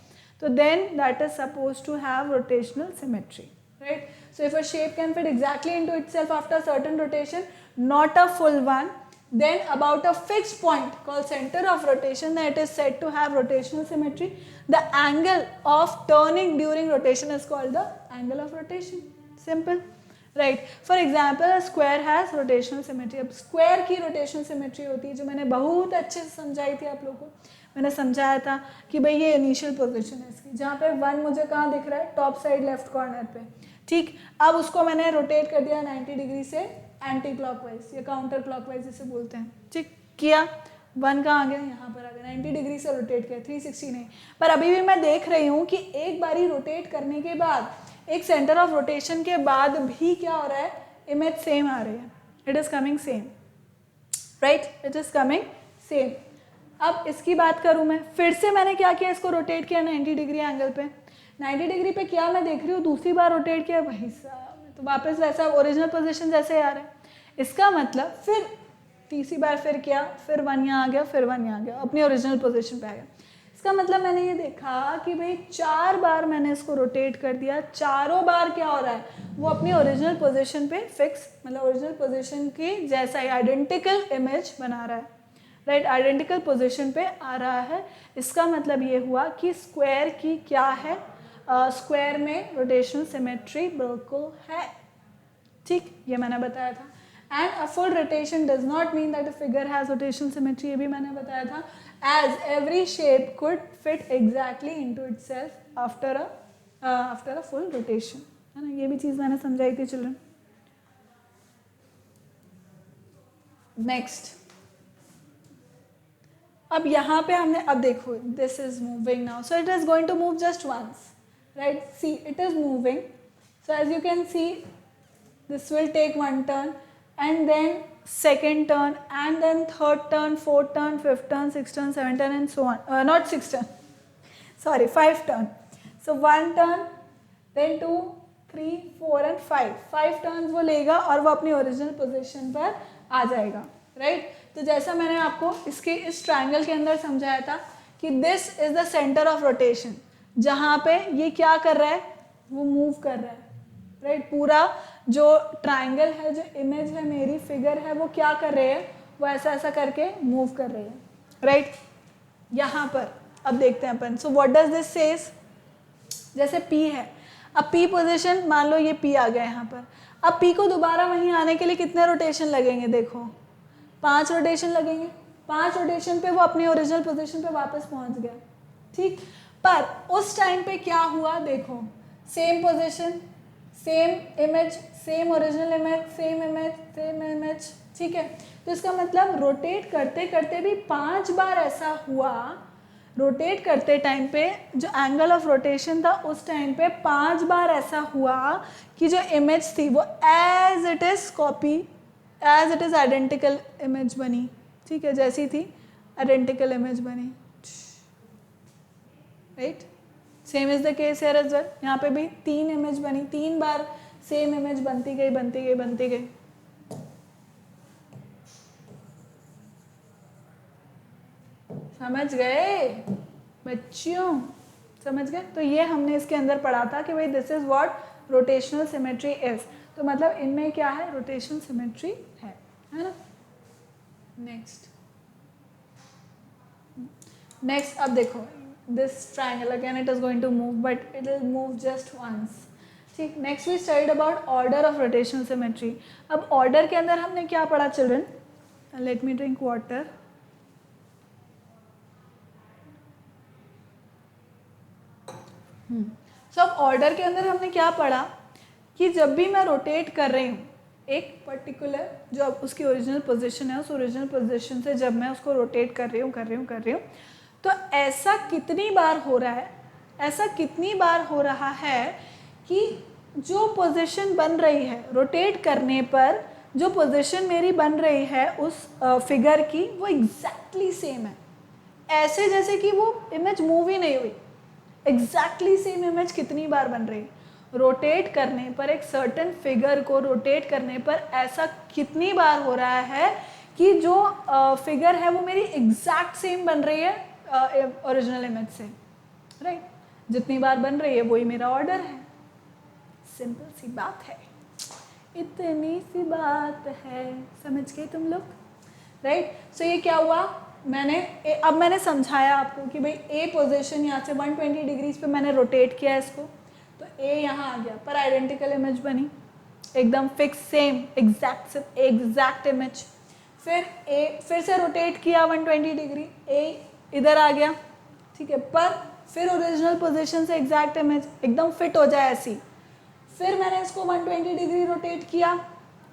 तो then that is suppose to have rotational symmetry, right? So if a shape can fit exactly into itself after certain rotation, not a full one, then about a fixed point called center of rotation, that it is said to have rotational symmetry. The angle of turning during rotation is called the angle of rotation. Simple, right? For example, a square has rotational symmetry. अब square की rotational symmetry होती है, जो मैंने बहुत अच्छे से समझाई थी आप लोगों को। मैंने समझाया था कि भाई ये इनिशियल पोजीशन है इसकी, जहाँ पे 1 मुझे कहाँ दिख रहा है, टॉप साइड लेफ्ट कॉर्नर पे, ठीक। अब उसको मैंने रोटेट कर दिया 90 डिग्री से एंटी क्लॉकवाइज या काउंटर क्लॉकवाइज जिसे बोलते हैं, ठीक किया। 1 कहाँ आ गया, यहाँ पर आ गया, 90 डिग्री से रोटेट किया, 360 नहीं। पर अभी भी मैं देख रही हूँ कि एक बारी रोटेट करने के बाद, एक सेंटर ऑफ रोटेशन के बाद भी क्या हो रहा है, इमेज सेम आ रही है, it is coming same, right, it is coming same. अब इसकी बात करूँ मैं, फिर से मैंने क्या किया, इसको रोटेट किया 90 डिग्री एंगल पे, 90 डिग्री पे किया, मैं देख रही हूँ दूसरी बार रोटेट किया, भाई साहब तो वापस वैसा ओरिजिनल पोजीशन जैसे आ रहा है। इसका मतलब फिर तीसरी बार फिर किया, फिर 1 यहाँ आ गया, फिर 1 यहाँ आ गया, अपनी ओरिजिनल पोजीशन पे आ गया। इसका मतलब मैंने ये देखा कि भाई 4 बार मैंने इसको रोटेट कर दिया, चारों बार क्या हो रहा है, वो अपनी ओरिजिनल पोजीशन पे फिक्स, मतलब ओरिजिनल पोजीशन की जैसा ही आइडेंटिकल इमेज बना रहा है, राइट, आइडेंटिकल पोजीशन पे आ रहा है। इसका मतलब ये हुआ कि स्क्वायर की क्या है, स्क्वायर में रोटेशनल सिमेट्री बिल्कुल है, ठीक, ये मैंने बताया था। And a full rotation does not mean that a figure has rotational symmetry, ये भी मैंने बताया था, as every shape could fit exactly into itself after a full rotation, है ना, ये भी चीज़ मैंने समझाई थी चिल्ड्रन। नेक्स्ट, अब यहाँ पे हमने, अब देखो this is moving now, so it is going to move just once, right, see it is moving, so as you can see this will take 1 turn and then second turn and then third turn, fourth turn, fifth turn, sixth turn, seventh turn and so on, not 6 turn, sorry 5 turn, so 1 turn then 2 3 4 and 5 turns वो लेगा और वो अपनी original position पर आ जाएगा, right. तो जैसा मैंने आपको इसके इस ट्रायंगल के अंदर समझाया था कि this is the centre of rotation, जहाँ पे ये क्या कर रहा है, वो मूव कर रहा है, राइट, पूरा जो ट्रायंगल है, जो इमेज है, मेरी फिगर है, वो क्या कर रहे हैं, वो ऐसा ऐसा करके मूव कर रहे हैं, राइट। यहाँ पर अब देखते हैं अपन, so what does this says, जैसे P है, अब P पोजीशन मान लो ये P आ गया यहाँ पर, अब P को दोबारा वहीं आने के लिए कितने रोटेशन लगेंगे, देखो 5 रोटेशन लगेंगे, 5 रोटेशन पे वो अपनी ओरिजिनल पोजीशन पे वापस पहुँच गया, ठीक। पर उस टाइम पे क्या हुआ, देखो same position, same image, same original image, same image, same image, ठीक है। तो इसका मतलब रोटेट करते करते भी 5 बार ऐसा हुआ, रोटेट करते टाइम पे जो एंगल ऑफ रोटेशन था उस टाइम पे 5 बार ऐसा हुआ कि जो इमेज थी वो as it is copy, as it is identical image बनी, ठीक है, जैसी थी आइडेंटिकल इमेज बनी, right. Same is the case here as well, यहाँ पे भी 3 इमेज बनी, 3 बार सेम इमेज बनती गई बनती गई बनती गई, समझ गए बच्चियों, समझ गए। तो ये हमने इसके अंदर पढ़ा था कि भाई this is what rotational symmetry is, तो मतलब इनमें क्या है, रोटेशनल सिमेट्री है ना। नेक्स्ट अब देखो this triangle again it is going to move but it will move just once, ठीक। Next we studied about order of rotational symmetry. अब ऑर्डर के अंदर हमने क्या पढ़ा children, let me drink water. So अब ऑर्डर के अंदर हमने क्या पढ़ा कि जब भी मैं रोटेट कर रही हूँ एक पर्टिकुलर जो अब उसकी ओरिजिनल पोजीशन है, उस ओरिजिनल पोजीशन से जब मैं उसको रोटेट कर रही हूँ तो ऐसा कितनी बार हो रहा है, ऐसा कितनी बार हो रहा है कि जो पोजीशन बन रही है रोटेट करने पर, जो पोजीशन मेरी बन रही है उस फिगर की वो एग्जैक्टली सेम है, ऐसे जैसे कि वो इमेज मूव ही नहीं हुई। एग्जैक्टली सेम इमेज कितनी बार बन रही है, रोटेट करने पर, एक सर्टेन फिगर को रोटेट करने पर ऐसा कितनी बार हो रहा है कि जो फिगर है वो मेरी एग्जैक्ट सेम बन रही है ओरिजिनल इमेज से, राइट। जितनी बार बन रही है वही मेरा ऑर्डर है, सिंपल सी बात है, इतनी सी बात है, समझ गए तुम लोग, राइट। सो ये क्या हुआ, अब मैंने समझाया आपको कि भाई ए पोजीशन यहाँ से 120 डिग्रीज पे मैंने रोटेट किया इसको, तो ए यहाँ आ गया पर आइडेंटिकल इमेज बनी, एकदम फिक्स सेम एग्जैक्ट इमेज। फिर से रोटेट किया 120 डिग्री, ए इधर आ गया, ठीक है, पर फिर ओरिजिनल पोजीशन से एग्जैक्ट इमेज एकदम फिट हो जाए ऐसी। फिर मैंने इसको 120 डिग्री रोटेट किया,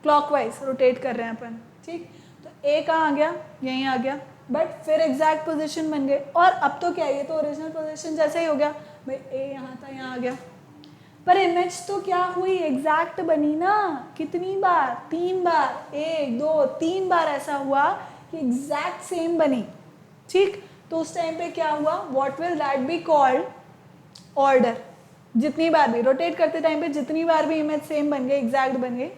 क्लॉकवाइज रोटेट कर रहे हैं अपन, ठीक। तो ए कहाँ आ गया, यहीं आ गया, बट फिर एग्जैक्ट पोजीशन बन गए। और अब तो क्या है, ये तो ओरिजिनल पोजीशन जैसा ही हो गया, भाई ए यहाँ था यहाँ आ गया। पर इमेज तो क्या हुई, एग्जैक्ट बनी ना। कितनी बार, 3 बार, 1 2 3 बार ऐसा हुआ कि एग्जैक्ट सेम बनी। ठीक, तो उस टाइम पे क्या हुआ, what will that be called, order. जितनी बार भी रोटेट करते टाइम पे जितनी बार भी इमेज सेम बन गई, एग्जैक्ट बन गई,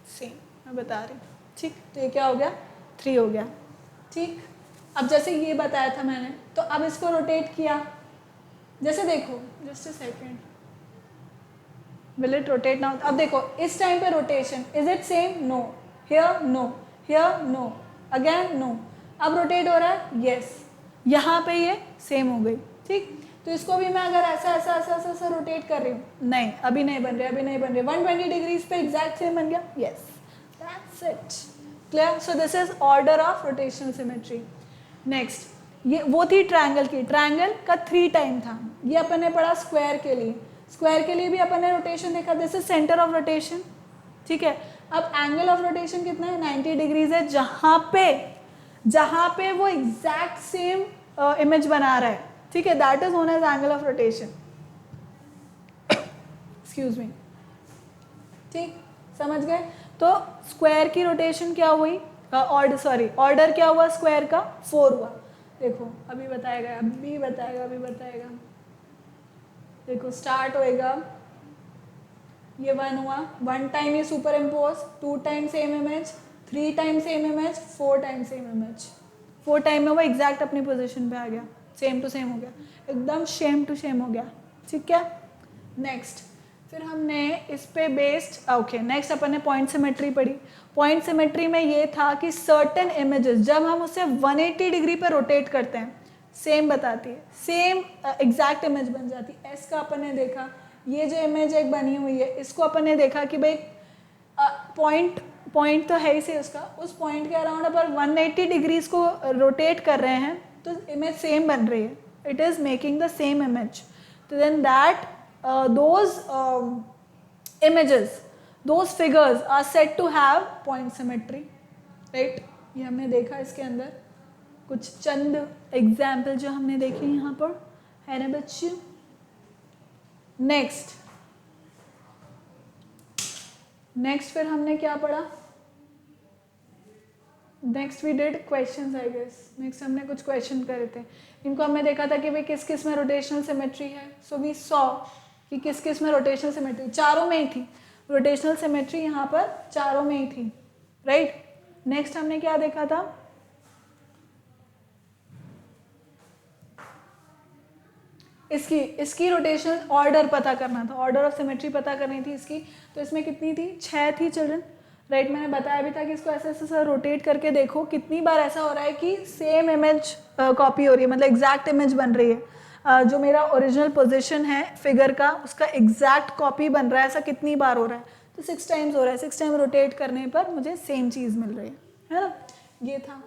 सेम मैं बता रही हूँ। ठीक, तो ये क्या हो गया, 3 हो गया। ठीक, अब जैसे ये बताया था मैंने, तो अब इसको रोटेट किया, जैसे देखो, just a second, will it rotate now. अब देखो इस टाइम पे rotation, is it same, no, here no, here no, again no. अब रोटेट हो रहा है, यस, यहाँ पे ये सेम हो गई। ठीक, तो इसको भी मैं अगर ऐसा ऐसा ऐसा ऐसा ऐसा रोटेट कर रही हूँ, नहीं अभी नहीं बन रहे, अभी नहीं बन रहे, 120 डिग्रीज पे एग्जैक्ट सेम बन गया, yes, that's it, clear. So this is order of rotational symmetry. Next, ये वो थी ट्रायंगल की, ट्रायंगल का 3 टाइम था। ये अपन ने पढ़ा स्क्वायर के लिए, स्क्वायर के लिए भी अपन ने रोटेशन देखा, this is centre of rotation. ठीक है, अब एंगल ऑफ रोटेशन कितना है, 90 डिग्रीज है, जहाँ पे वो एग्जैक्ट सेम इमेज बना रहा है। ठीक है, that is known as angle of rotation, excuse me. ठीक, समझ गए। तो स्क्वायर की रोटेशन क्या हुई, ऑर्डर क्या हुआ स्क्वायर का, 4 हुआ। देखो अभी बताएगा, अभी बताएगा, अभी बताएगा। देखो स्टार्ट होएगा, ये 1 हुआ, 1 टाइम ये super impose, 2 time same image, 3 time same image, 4 time same image. 4 time में वो एग्जैक्ट अपनी पोजीशन पे आ गया, सेम टू सेम हो गया, एकदम सेम टू सेम हो गया। ठीक है, नेक्स्ट फिर हमने इस पे बेस्ड, ओके नेक्स्ट अपन ने पॉइंट सिमेट्री पढ़ी। पॉइंट सिमेट्री में ये था कि सर्टेन इमेजेस जब हम उसे 180 डिग्री पर रोटेट करते हैं, सेम बताती है, सेम एग्जैक्ट इमेज बन जाती है। एस का अपन ने देखा, ये जो इमेज एक बनी हुई है, इसको अपन ने देखा कि भाई पॉइंट तो है ही से उसका, उस पॉइंट के अराउंड अपन 180 डिग्रीज को रोटेट कर रहे हैं, तो इमेज सेम बन रही है, it is making the same image. तो then that those images, those figures are said to have point symmetry, right? ये हमने देखा, इसके अंदर कुछ चंद एग्जाम्पल जो हमने देखे यहाँ पर है ना बच्चे। नेक्स्ट फिर हमने क्या पढ़ा, next we did questions I guess. Next हमने कुछ क्वेश्चन करे थे, इनको हमने देखा था कि भाई किस किस में रोटेशनल सिमेट्री है। सो वी सॉ कि किस किस में रोटेशनल सिमेट्री, चारों में ही थी रोटेशनल सिमेट्री, यहाँ पर चारों में ही थी, राइट। नेक्स्ट हमने क्या देखा था, इसकी रोटेशनल ऑर्डर पता करना था, ऑर्डर ऑफ सिमेट्री पता करनी थी इसकी। तो इसमें कितनी थी, 6 थी चिल्ड्रन, राइट। मैंने बताया भी था कि इसको ऐसे ऐसे रोटेट करके देखो, कितनी बार ऐसा हो रहा है कि सेम इमेज कॉपी हो रही है, मतलब एग्जैक्ट इमेज बन रही है। जो मेरा ओरिजिनल पोजीशन है फिगर का, उसका एग्जैक्ट कॉपी बन रहा है, ऐसा कितनी बार हो रहा है, तो 6 टाइम्स हो रहा है। 6 टाइम रोटेट करने पर मुझे सेम चीज़ मिल रही है ना, ये था।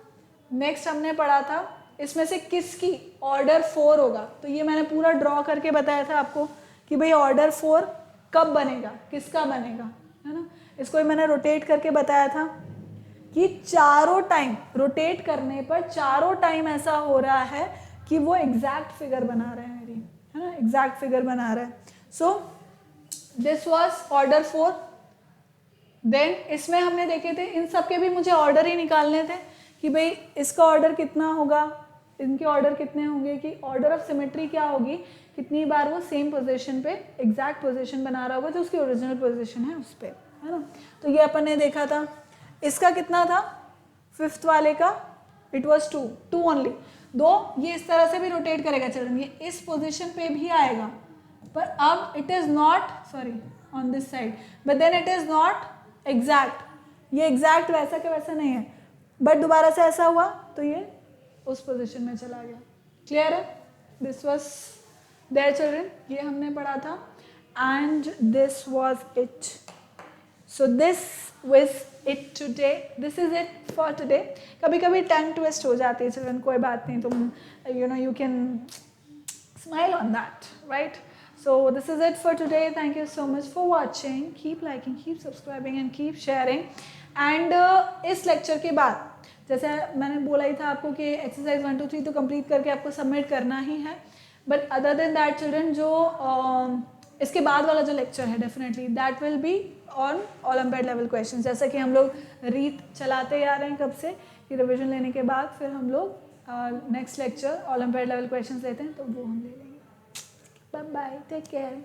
नेक्स्ट हमने पढ़ा था इसमें से किसकी ऑर्डर 4 होगा, तो ये मैंने पूरा ड्रॉ करके बताया था आपको कि भाई ऑर्डर 4 कब बनेगा, किसका बनेगा, है ना। इसको मैंने रोटेट करके बताया था कि चारों टाइम रोटेट करने पर चारों टाइम ऐसा हो रहा है कि वो एग्जैक्ट फिगर बना रहे हैं मेरी, है ना, एग्जैक्ट फिगर बना रहा है। So this was order 4। Then इसमें हमने देखे थे, इन सब के भी मुझे ऑर्डर ही निकालने थे कि भाई इसका ऑर्डर कितना होगा, इनके ऑर्डर कितने होंगे, कि ऑर्डर ऑफ सिमेट्री क्या होगी, कितनी बार वो सेम पोजीशन पे एग्जैक्ट पोजीशन बना रहा होगा जो उसकी ओरिजिनल पोजीशन है उस पर, है ना। तो ये अपन ने देखा था। इसका कितना था, 5th वाले का इट वाज 2 ओनली। दो ये इस तरह से भी रोटेट करेगा चिल्ड्रन, ये इस पोजीशन पे भी आएगा, पर अब it is not, sorry on this side, but then it is not exact, ये एग्जैक्ट वैसा का वैसा नहीं है, बट दोबारा से ऐसा हुआ तो ये उस पोजीशन में चला गया। क्लियर है, दिस वाज देयर चिल्ड्रन, ये हमने पढ़ा था, and this was it. So this was it today, this is it for today। कभी कभी टंग ट्विस्ट हो जाती है चिल्ड्रन, कोई बात नहीं, तुम you can smile on that, right? So this is it for today, thank you so much for watching, keep liking, keep subscribing and keep sharing। and इस लेक्चर के बाद जैसे मैंने बोला ही था आपको कि एक्सरसाइज 1 2 3 तो कंप्लीट करके आपको सबमिट करना ही है, but other than that children जो इसके बाद वाला जो लेक्चर है definitely that will be on olympiad level question. जैसा कि हम लोग रीत चलाते आ रहे हैं कब से कि रिविजन लेने के बाद फिर हम लोग next lecture olympiad level question लेते हैं, तो वो हम ले लेंगे। Bye bye, take care.